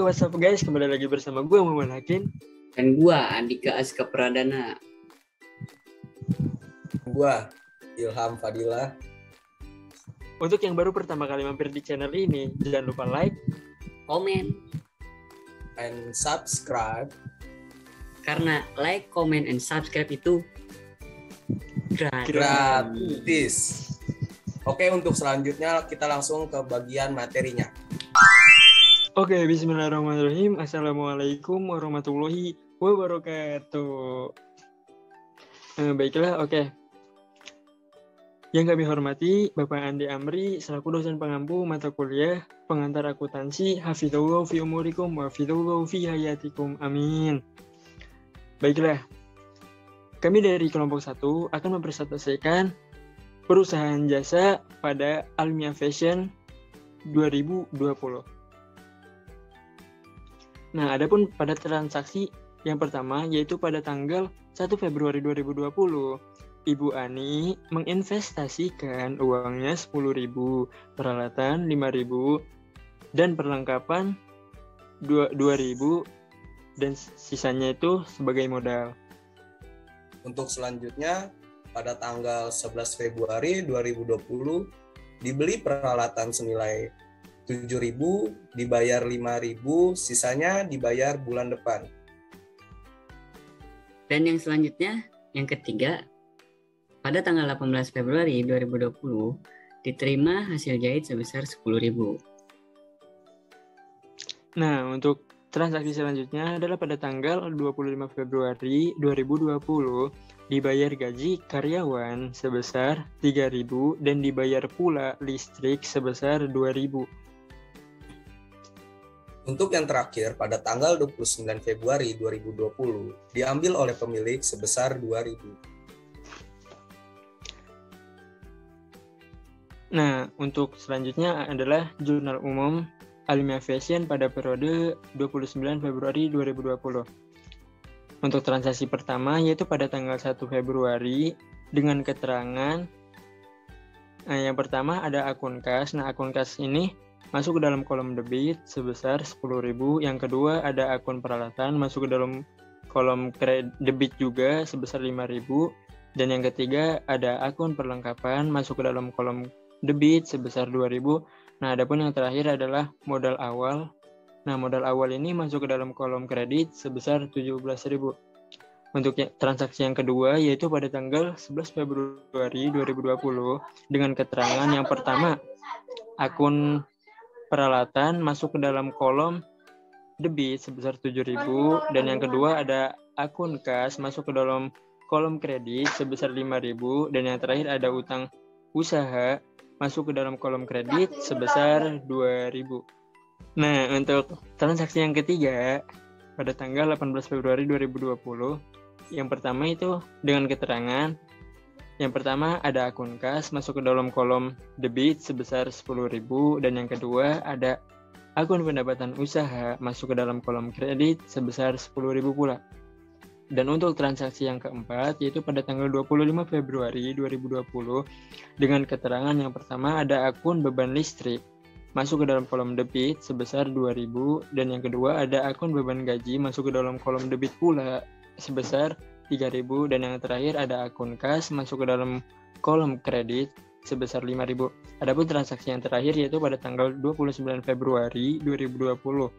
Oke, what's up guys, kembali lagi bersama gue Muhammad Hakim. Dan gua Andika Aska Pradana. Gua Ilham Fadilah. Untuk yang baru pertama kali mampir di channel ini, jangan lupa like, Komen. And subscribe. Karena like, comment, and subscribe itu gratis. Oke, untuk selanjutnya kita langsung ke bagian materinya. Oke, bismillahirrahmanirrahim. Assalamualaikum warahmatullahi wabarakatuh. Baiklah, oke. Yang kami hormati Bapak Andi Amri selaku dosen pengampu mata kuliah pengantar akuntansi. Hafizallahu fi umurikum wa hafizallahu fi hayatikum. Amin. Baiklah. Kami dari kelompok 1 akan mempresentasikan perusahaan jasa pada Almia Fashion 2020. Nah, adapun pada transaksi yang pertama yaitu pada tanggal 1 Februari 2020, Ibu Ani menginvestasikan uangnya 10.000, peralatan 5.000, dan perlengkapan 2.000, dan sisanya itu sebagai modal. Untuk selanjutnya, pada tanggal 11 Februari 2020, dibeli peralatan senilai 7.000, dibayar 5.000, sisanya dibayar bulan depan. Dan yang selanjutnya, yang ketiga, pada tanggal 18 Februari 2020, diterima hasil jahit sebesar 10.000. Nah, untuk transaksi selanjutnya adalah pada tanggal 25 Februari 2020, dibayar gaji karyawan sebesar 3.000 dan dibayar pula listrik sebesar 2.000. Untuk yang terakhir, pada tanggal 29 Februari 2020, diambil oleh pemilik sebesar 2.000. Nah, untuk selanjutnya adalah jurnal umum Almia Fashion pada periode 29 Februari 2020. Untuk transaksi pertama yaitu pada tanggal 1 Februari dengan keterangan yang pertama ada akun kas. Nah, akun kas ini masuk ke dalam kolom debit sebesar 10.000. Yang kedua ada akun peralatan masuk ke dalam kolom debit juga sebesar 5.000. Dan yang ketiga ada akun perlengkapan masuk ke dalam kolom debit sebesar 2.000. Nah, adapun yang terakhir adalah modal awal. Nah, modal awal ini masuk ke dalam kolom kredit sebesar 17.000. Untuk transaksi yang kedua yaitu pada tanggal 11 Februari 2020 dengan keterangan yang pertama akun peralatan masuk ke dalam kolom debit sebesar 7.000, dan yang kedua ada akun kas masuk ke dalam kolom kredit sebesar 5.000, dan yang terakhir ada utang usaha masuk ke dalam kolom kredit sebesar 2.000. Nah, untuk transaksi yang ketiga pada tanggal 18 Februari 2020, yang pertama itu dengan keterangan yang pertama ada akun kas masuk ke dalam kolom debit sebesar 10.000, dan yang kedua ada akun pendapatan usaha masuk ke dalam kolom kredit sebesar 10.000 pula. Dan untuk transaksi yang keempat yaitu pada tanggal 25 Februari 2020 dengan keterangan yang pertama ada akun beban listrik masuk ke dalam kolom debit sebesar 2.000, dan yang kedua ada akun beban gaji masuk ke dalam kolom debit pula sebesar 3.000, dan yang terakhir ada akun kas masuk ke dalam kolom kredit sebesar 5.000. Adapun transaksi yang terakhir yaitu pada tanggal 29 Februari 2020.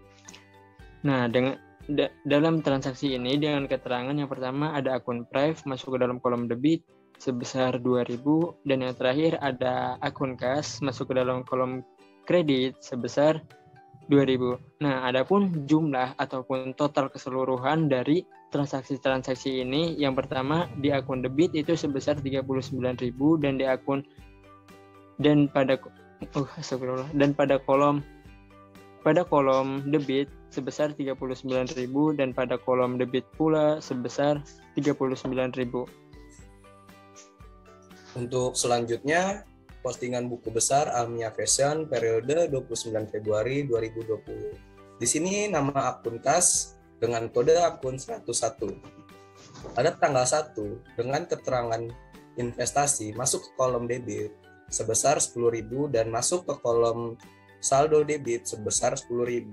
Nah, dalam transaksi ini dengan keterangan yang pertama ada akun Prive masuk ke dalam kolom debit sebesar 2.000, dan yang terakhir ada akun kas masuk ke dalam kolom kredit sebesar 2.000. Nah, adapun jumlah ataupun total keseluruhan dari transaksi-transaksi ini yang pertama di akun debit itu sebesar 39.000, dan di akun pada kolom debit sebesar 39.000, dan pada kolom debit pula sebesar 39.000. Untuk selanjutnya, postingan buku besar Almia Fashion periode 29 Februari 2020. Di sini nama akun kas dengan kode akun 101. Pada tanggal 1 dengan keterangan investasi masuk ke kolom debit sebesar 10.000 dan masuk ke kolom saldo debit sebesar 10.000.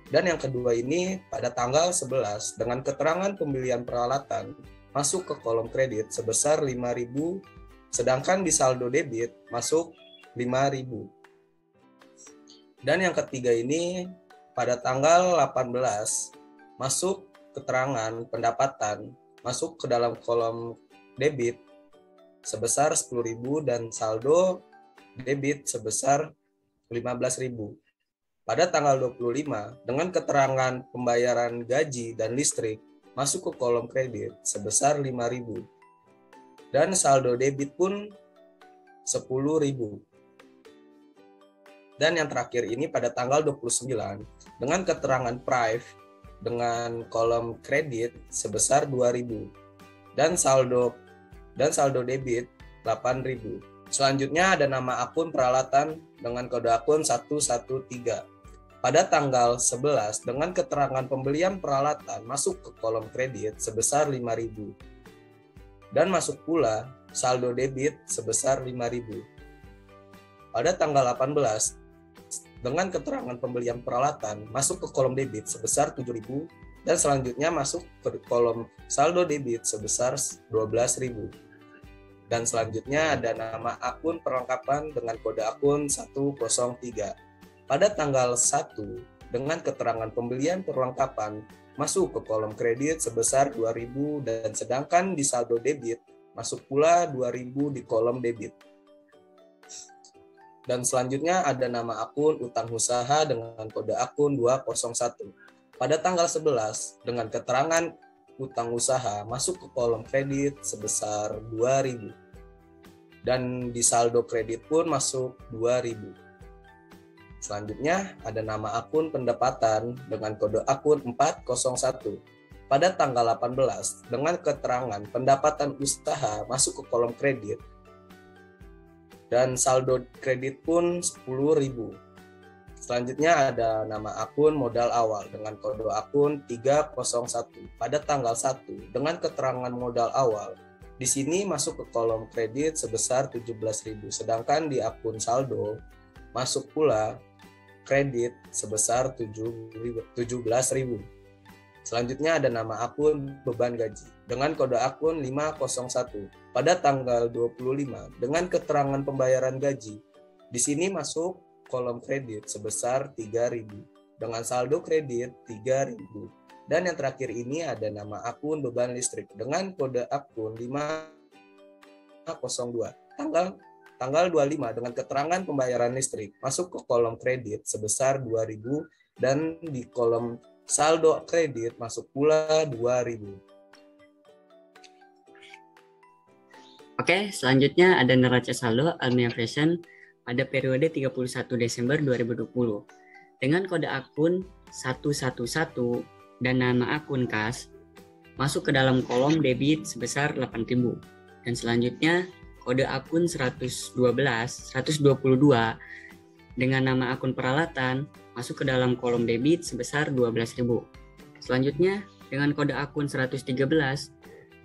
Dan yang kedua ini pada tanggal 11 dengan keterangan pembelian peralatan masuk ke kolom kredit sebesar 5.000, sedangkan di saldo debit masuk 5.000. Dan yang ketiga ini pada tanggal 18 masuk keterangan pendapatan masuk ke dalam kolom debit sebesar 10.000 dan saldo debit sebesar 15.000. Pada tanggal 25 dengan keterangan pembayaran gaji dan listrik masuk ke kolom kredit sebesar 5.000. Dan saldo debit pun 10.000. Dan yang terakhir ini pada tanggal 29 dengan keterangan prive dengan kolom kredit sebesar 2.000 dan saldo debit 8.000. Selanjutnya ada nama akun peralatan dengan kode akun 113. Pada tanggal 11 dengan keterangan pembelian peralatan masuk ke kolom kredit sebesar 5.000. Dan masuk pula saldo debit sebesar 5.000. Pada tanggal 18 dengan keterangan pembelian peralatan masuk ke kolom debit sebesar 7.000 dan selanjutnya masuk ke kolom saldo debit sebesar 12.000. Dan selanjutnya ada nama akun perlengkapan dengan kode akun 103. Pada tanggal 1 dengan keterangan pembelian perlengkapan masuk ke kolom kredit sebesar 2.000 dan sedangkan di saldo debit masuk pula 2.000 di kolom debit. Dan selanjutnya ada nama akun utang usaha dengan kode akun 201. Pada tanggal 11 dengan keterangan utang usaha masuk ke kolom kredit sebesar 2.000. Dan di saldo kredit pun masuk 2.000. Selanjutnya ada nama akun pendapatan dengan kode akun 401. Pada tanggal 18 dengan keterangan pendapatan usaha masuk ke kolom kredit dan saldo kredit pun 10.000. Selanjutnya ada nama akun modal awal dengan kode akun 301. Pada tanggal 1 dengan keterangan modal awal di sini masuk ke kolom kredit sebesar 17.000, sedangkan di akun saldo masuk pula kredit sebesar 17.000. Selanjutnya ada nama akun beban gaji dengan kode akun 501. Pada tanggal 25 dengan keterangan pembayaran gaji. Di sini masuk kolom kredit sebesar 3.000 dengan saldo kredit 3.000. Dan yang terakhir ini ada nama akun beban listrik dengan kode akun 502. Tanggal 25 dengan keterangan pembayaran listrik masuk ke kolom kredit sebesar 2.000 dan di kolom saldo kredit masuk pula 2.000. Oke, selanjutnya ada neraca saldo Almia Fashion pada periode 31 Desember 2020 dengan kode akun 111 dan nama akun kas masuk ke dalam kolom debit sebesar 8.000 dan selanjutnya kode akun 122 dengan nama akun peralatan masuk ke dalam kolom debit sebesar 12.000. Selanjutnya dengan kode akun 113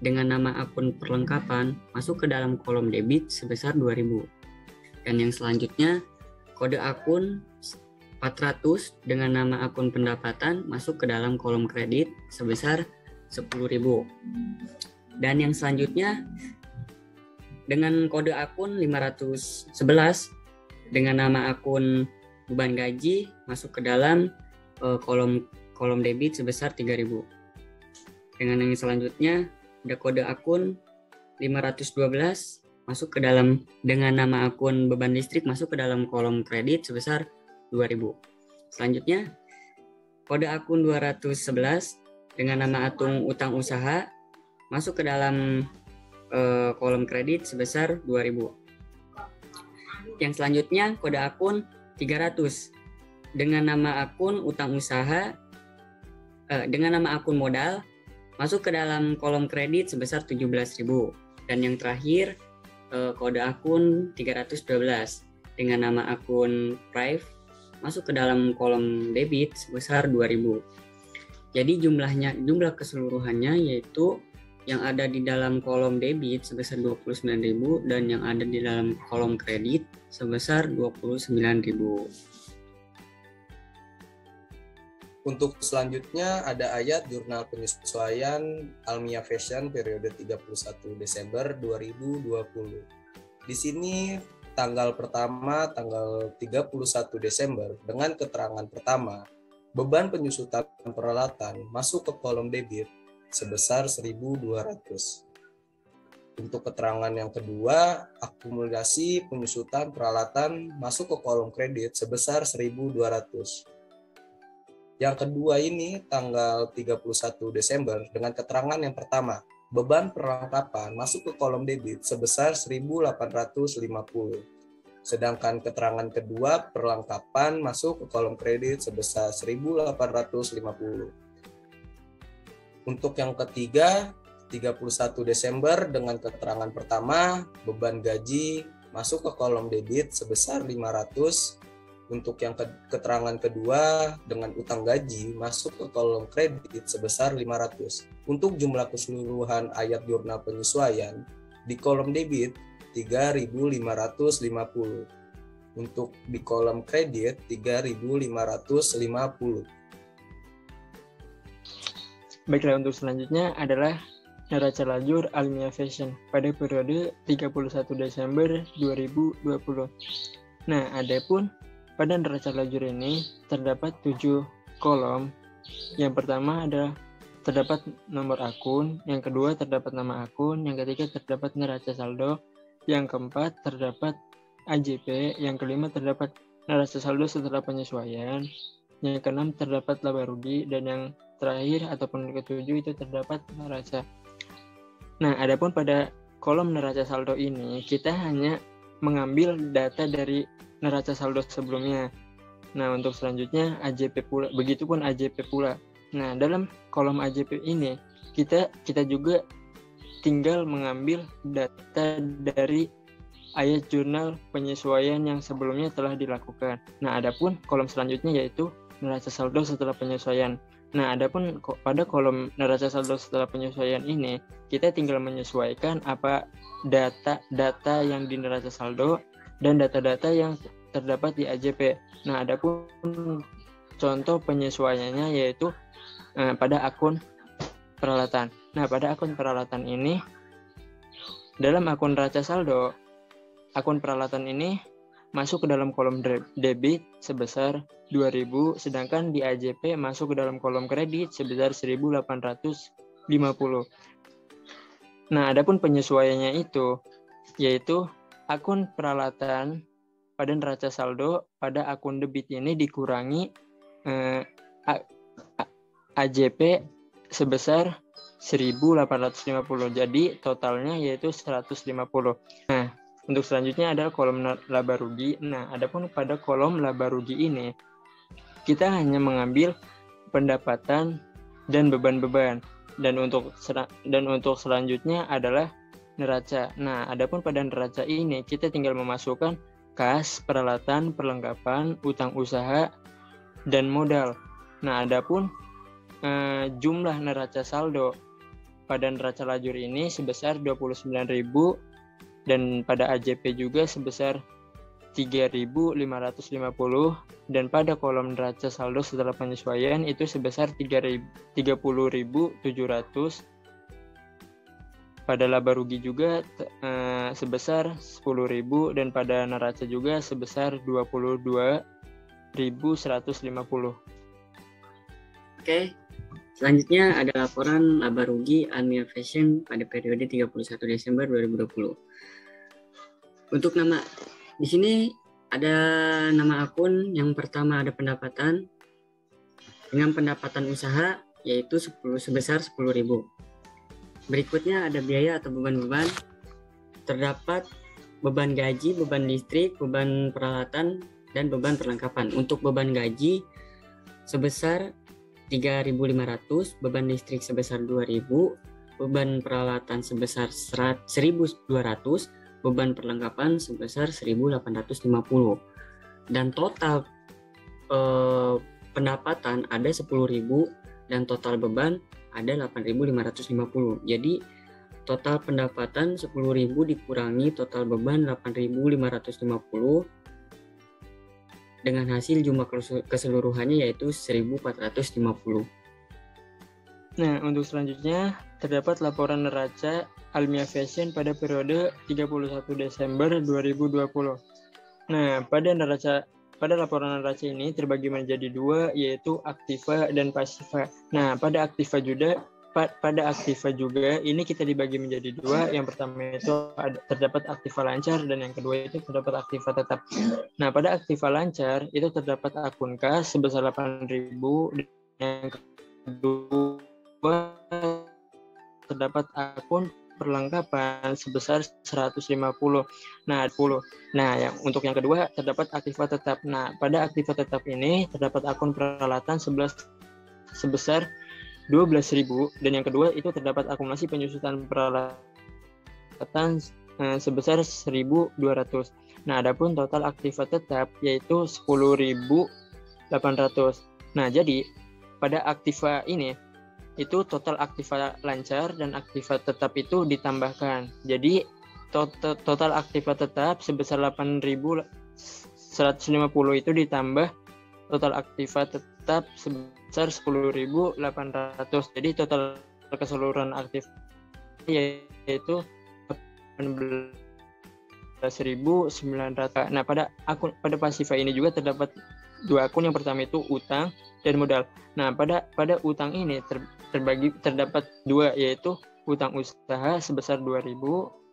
dengan nama akun perlengkapan masuk ke dalam kolom debit sebesar 2.000. Dan yang selanjutnya kode akun 400 dengan nama akun pendapatan masuk ke dalam kolom kredit sebesar 10.000. Dan yang selanjutnya dengan kode akun 511 dengan nama akun beban gaji masuk ke dalam kolom debit sebesar 3.000. Dengan yang selanjutnya ada kode akun 512 masuk ke dalam dengan nama akun beban listrik masuk ke dalam kolom kredit sebesar 2.000. Selanjutnya kode akun 211 dengan nama akun utang usaha masuk ke dalam kolom kredit sebesar 2.000. Yang selanjutnya kode akun 300 dengan nama akun utang usaha dengan nama akun modal masuk ke dalam kolom kredit sebesar 17.000. Dan yang terakhir kode akun 312 dengan nama akun Prive masuk ke dalam kolom debit sebesar 2.000. Jadi jumlah keseluruhannya yaitu yang ada di dalam kolom debit sebesar 29.000 dan yang ada di dalam kolom kredit sebesar 29.000. Untuk selanjutnya ada ayat Jurnal Penyesuaian Almia Fashion periode 31 Desember 2020. Di sini tanggal pertama tanggal 31 Desember dengan keterangan pertama, beban penyusutan peralatan masuk ke kolom debit sebesar 1.200. Untuk keterangan yang kedua, akumulasi penyusutan peralatan masuk ke kolom kredit sebesar 1.200. Yang kedua ini tanggal 31 Desember dengan keterangan yang pertama, beban perlengkapan masuk ke kolom debit sebesar 1.850. Sedangkan keterangan kedua, perlengkapan masuk ke kolom kredit sebesar 1.850. Untuk yang ketiga, 31 Desember dengan keterangan pertama, beban gaji masuk ke kolom debit sebesar 500. Untuk yang keterangan kedua, dengan utang gaji masuk ke kolom kredit sebesar 500. Untuk jumlah keseluruhan ayat jurnal penyesuaian di kolom debit 3.550. Untuk di kolom kredit 3.550. Baiklah, untuk selanjutnya adalah neraca lajur Almia Fashion pada periode 31 Desember 2020. Nah, adapun pada neraca lajur ini terdapat 7 kolom. Yang pertama adalah terdapat nomor akun, yang kedua terdapat nama akun, yang ketiga terdapat neraca saldo, yang keempat terdapat AJP, yang kelima terdapat neraca saldo setelah penyesuaian, yang keenam terdapat laba rugi, dan yang terakhir ataupun ketujuh itu terdapat neraca. Nah, adapun pada kolom neraca saldo ini kita hanya mengambil data dari neraca saldo sebelumnya. Nah, untuk selanjutnya AJP pula, begitupun AJP pula. Nah, dalam kolom AJP ini kita juga tinggal mengambil data dari ayat jurnal penyesuaian yang sebelumnya telah dilakukan. Nah, adapun kolom selanjutnya yaitu neraca saldo setelah penyesuaian. Nah, adapun pada kolom neraca saldo setelah penyesuaian ini kita tinggal menyesuaikan apa data yang di neraca saldo dan data-data yang terdapat di AJP. Nah, adapun contoh penyesuaiannya yaitu pada akun peralatan. Nah, pada akun peralatan ini, dalam akun neraca saldo, akun peralatan ini masuk ke dalam kolom debit sebesar 2.000, sedangkan di AJP masuk ke dalam kolom kredit sebesar 1.850. Nah, adapun penyesuaiannya itu yaitu akun peralatan pada neraca saldo pada akun debit ini dikurangi AJP sebesar 1.850. Jadi totalnya yaitu 150. Nah, untuk selanjutnya adalah kolom laba rugi. Nah, adapun pada kolom laba rugi ini kita hanya mengambil pendapatan dan beban-beban. Dan untuk selanjutnya adalah neraca. Nah, adapun pada neraca ini kita tinggal memasukkan kas, peralatan, perlengkapan, utang usaha, dan modal. Nah, adapun jumlah neraca saldo pada neraca lajur ini sebesar 29.000 dan pada AJP juga sebesar 3.550 dan pada kolom neraca saldo setelah penyesuaian itu sebesar 30.700. Pada laba rugi juga sebesar 10.000 dan pada neraca juga sebesar 22.150. Oke, selanjutnya ada laporan laba rugi Almia Fashion pada periode 31 Desember 2020. Untuk nama, di sini ada nama akun. Yang pertama ada pendapatan dengan pendapatan usaha yaitu sebesar 10.000. Berikutnya ada biaya atau beban-beban. Terdapat beban gaji, beban listrik, beban peralatan, dan beban perlengkapan. Untuk beban gaji sebesar 3.500, beban listrik sebesar 2.000, beban peralatan sebesar 1.200, beban perlengkapan sebesar 1.850. Dan total pendapatan ada 10.000 dan total beban ada 8.550. Jadi total pendapatan 10.000 dikurangi total beban 8.550 dengan hasil jumlah keseluruhannya yaitu 1.450. Nah, untuk selanjutnya terdapat laporan neraca Almia Fashion pada periode 31 Desember 2020. Nah, pada laporan neraca ini terbagi menjadi dua, yaitu aktiva dan pasiva. Nah, pada aktiva juga ini kita dibagi menjadi dua. Yang pertama itu terdapat aktiva lancar dan yang kedua itu terdapat aktiva tetap. Nah, pada aktiva lancar itu terdapat akun kas sebesar 8.000, dan yang kedua terdapat akun perlengkapan sebesar 150. Nah, yang untuk yang kedua terdapat aktiva tetap. Nah, pada aktiva tetap ini terdapat akun peralatan sebesar 12.000, dan yang kedua itu terdapat akumulasi penyusutan peralatan sebesar 1.200. Nah, adapun total aktiva tetap yaitu 10.800. Nah, jadi pada aktiva ini itu total aktiva lancar dan aktiva tetap itu ditambahkan. Jadi total aktiva tetap sebesar 8.150 itu ditambah total aktiva tetap sebesar 10.800. Jadi total keseluruhan aktif yaitu 18.900. Nah, pada pasiva ini juga terdapat dua akun. Yang pertama itu utang dan modal. Nah, pada utang ini terdapat dua, yaitu utang usaha sebesar 2.000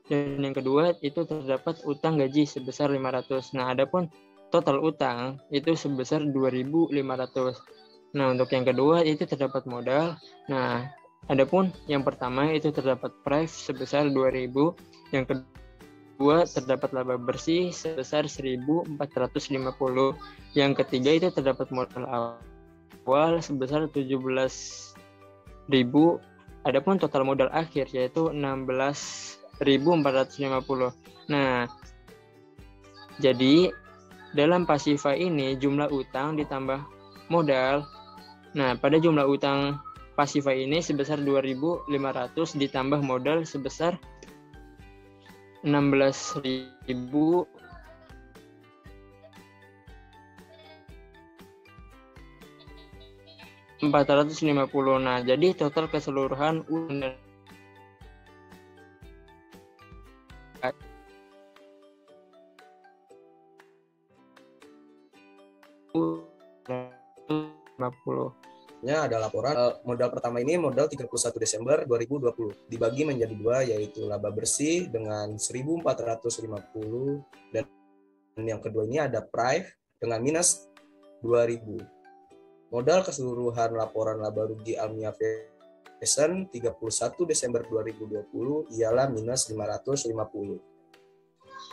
dan yang kedua itu terdapat utang gaji sebesar 500. Nah, adapun total utang itu sebesar 2.500. Nah, untuk yang kedua itu terdapat modal. Nah, adapun yang pertama itu terdapat price sebesar 2.000, yang kedua terdapat laba bersih sebesar 1.450, yang ketiga itu terdapat modal awal sebesar 17.000. Adapun total modal akhir yaitu 16.450. Nah, jadi dalam pasiva ini jumlah utang ditambah modal. Nah, pada jumlah utang pasiva ini sebesar 2.500 ditambah modal sebesar 16.450. Nah, jadi total keseluruhan utang ada laporan modal pertama ini modal 31 Desember 2020 dibagi menjadi dua, yaitu laba bersih dengan 1.450 dan yang kedua ini ada price dengan minus 2.000. Modal keseluruhan laporan laba rugi Almia Fashion 31 Desember 2020 ialah minus 550.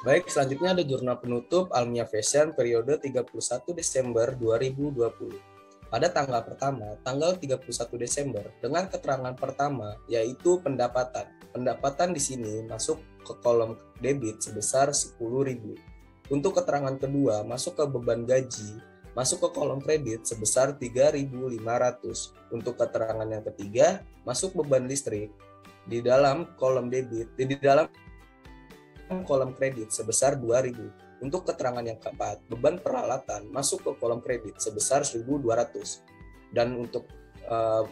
Baik, selanjutnya ada jurnal penutup Almia Fashion periode 31 Desember 2020. Pada tanggal pertama, tanggal 31 Desember, dengan keterangan pertama yaitu pendapatan. Pendapatan di sini masuk ke kolom debit sebesar 10.000. Untuk keterangan kedua masuk ke beban gaji, masuk ke kolom kredit sebesar 3.500. Untuk keterangan yang ketiga, masuk beban listrik di dalam kolom debit, di dalam kolom kredit sebesar 2.000. Untuk keterangan yang keempat, beban peralatan masuk ke kolom kredit sebesar 1.200. Dan untuk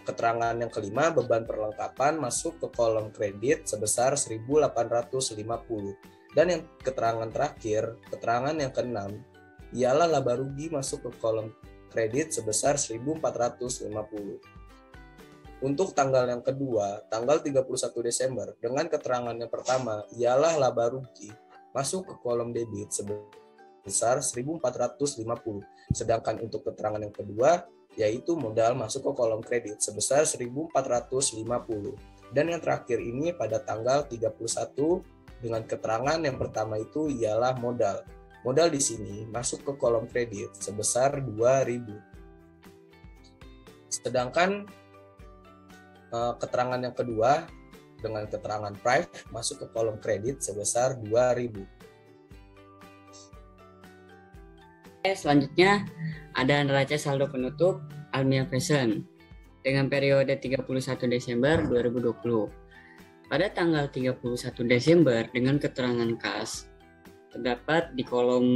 keterangan yang kelima, beban perlengkapan masuk ke kolom kredit sebesar 1.850. Dan yang keterangan terakhir, keterangan yang keenam, ialah laba rugi masuk ke kolom kredit sebesar 1.450. Untuk tanggal yang kedua, tanggal 31 Desember, dengan keterangan yang pertama ialah laba rugi masuk ke kolom debit sebesar 1.450. Sedangkan untuk keterangan yang kedua yaitu modal masuk ke kolom kredit sebesar 1.450. Dan yang terakhir ini pada tanggal 31 dengan keterangan yang pertama itu ialah modal. Modal di sini masuk ke kolom kredit sebesar 2.000. Sedangkan keterangan yang kedua dengan keterangan price masuk ke kolom kredit sebesar 2.000. Selanjutnya ada neraca saldo penutup Almia Fashion dengan periode 31 Desember 2020. Pada tanggal 31 Desember dengan keterangan kas terdapat di kolom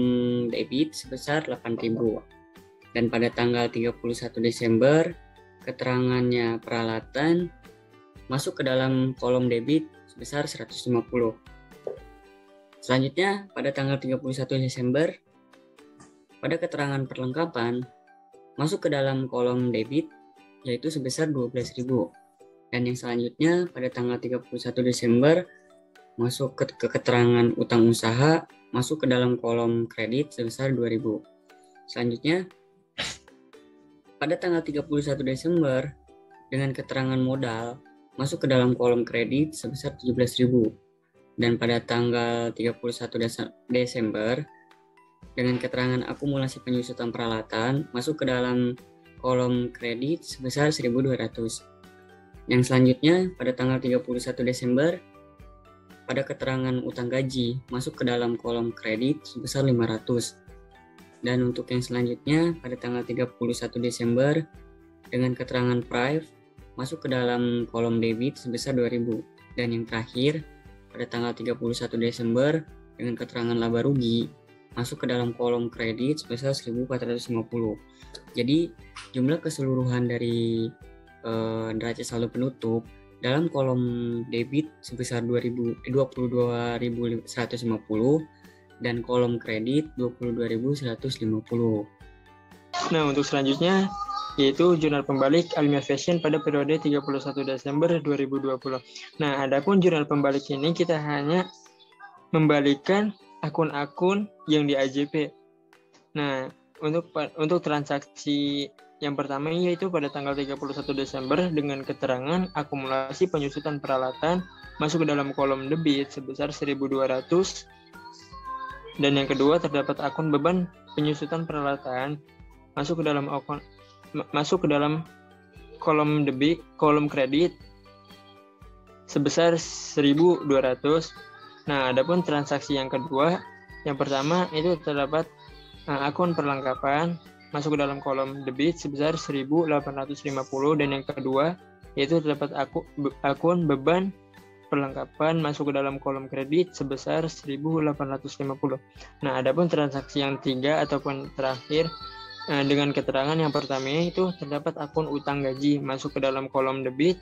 debit sebesar 8.000. Dan pada tanggal 31 Desember, keterangannya peralatan masuk ke dalam kolom debit sebesar 150. Selanjutnya, pada tanggal 31 Desember, pada keterangan perlengkapan masuk ke dalam kolom debit yaitu sebesar 12.000. Dan yang selanjutnya, pada tanggal 31 Desember, masuk ke keterangan utang usaha masuk ke dalam kolom kredit sebesar 2.000. Selanjutnya, pada tanggal 31 Desember, dengan keterangan modal, masuk ke dalam kolom kredit sebesar 17.000. Dan pada tanggal 31 Desember, dengan keterangan akumulasi penyusutan peralatan, masuk ke dalam kolom kredit sebesar 1.200. Yang selanjutnya, pada tanggal 31 Desember, pada keterangan utang gaji, masuk ke dalam kolom kredit sebesar 500. Dan untuk yang selanjutnya, pada tanggal 31 Desember, dengan keterangan prive, masuk ke dalam kolom debit sebesar 2.000. Dan yang terakhir, pada tanggal 31 Desember, dengan keterangan laba rugi, masuk ke dalam kolom kredit sebesar 1.450. Jadi, jumlah keseluruhan dari neraca saldo penutup dalam kolom debit sebesar 22.150 dan kolom kredit 22.150. Nah, untuk selanjutnya yaitu jurnal pembalik Almia Fashion pada periode 31 Desember 2020. Nah, adapun jurnal pembalik ini kita hanya membalikkan akun-akun yang di AJP. Nah, untuk transaksi yang pertama yaitu pada tanggal 31 Desember dengan keterangan akumulasi penyusutan peralatan masuk ke dalam kolom debit sebesar 1.200. Dan yang kedua terdapat akun beban penyusutan peralatan masuk ke dalam kolom debit, kolom kredit sebesar 1.200. Nah, adapun transaksi yang kedua, yang pertama itu terdapat akun perlengkapan masuk ke dalam kolom debit sebesar 1.850 dan yang kedua yaitu terdapat akun beban perlengkapan masuk ke dalam kolom kredit sebesar 1.850. Nah, adapun transaksi yang tiga ataupun terakhir dengan keterangan yang pertama itu terdapat akun utang gaji masuk ke dalam kolom debit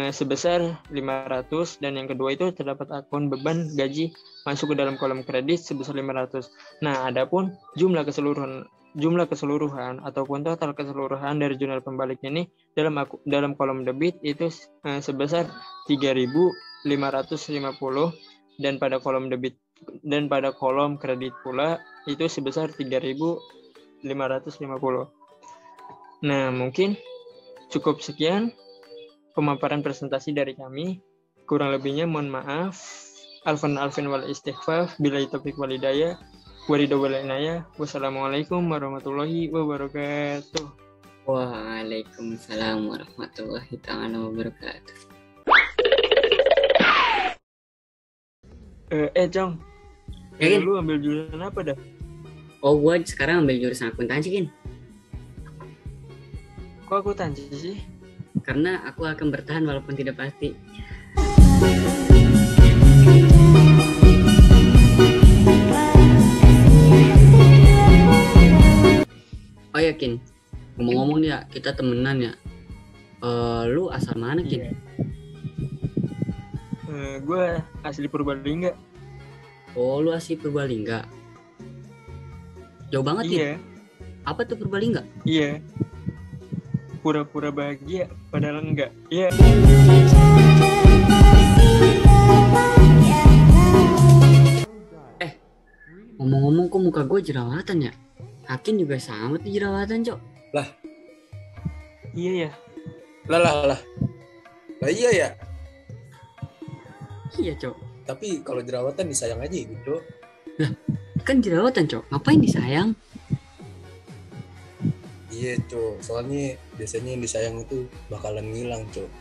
sebesar 500 dan yang kedua itu terdapat akun beban gaji masuk ke dalam kolom kredit sebesar 500. Nah, adapun jumlah keseluruhan ataupun total keseluruhan dari jurnal pembalik ini dalam kolom debit itu sebesar 3.550 dan pada kolom debit dan pada kolom kredit pula itu sebesar 3.550. Nah, mungkin cukup sekian pemaparan presentasi dari kami. Kurang lebihnya mohon maaf. Alfan wal istighfar billahi taufiq wal hidayah. Wassalamualaikum warahmatullahi wabarakatuh. Waalaikumsalam warahmatullahi wabarakatuh. Cong, Ya, lu ambil jurusan apa dah? Oh, gue sekarang ambil jurusan akuntansi, Kin. Kok akuntansi sih? Karena aku akan bertahan walaupun tidak pasti. Oh ya, Kin, ngomong-ngomong ya, kita temenan ya. Lu asal mana, Kin? Gue asli Purbalingga. Oh, lu asli Purbalingga. Jauh banget, Kin. Iya. Apa tuh Purbalingga? Iya. Pura-pura bahagia padahal enggak. Iya. Ngomong-ngomong, kok muka gue jerawatan ya? Hakin juga sama tuh jerawatan, Cok. Lah. Iya ya. Lah iya ya. Iya, Cok. Tapi kalau jerawatan disayang aja gitu. Lah, kan jerawatan, Cok. Ngapain disayang? Iya, Cok. Soalnya biasanya yang disayang itu bakalan ngilang, Cok.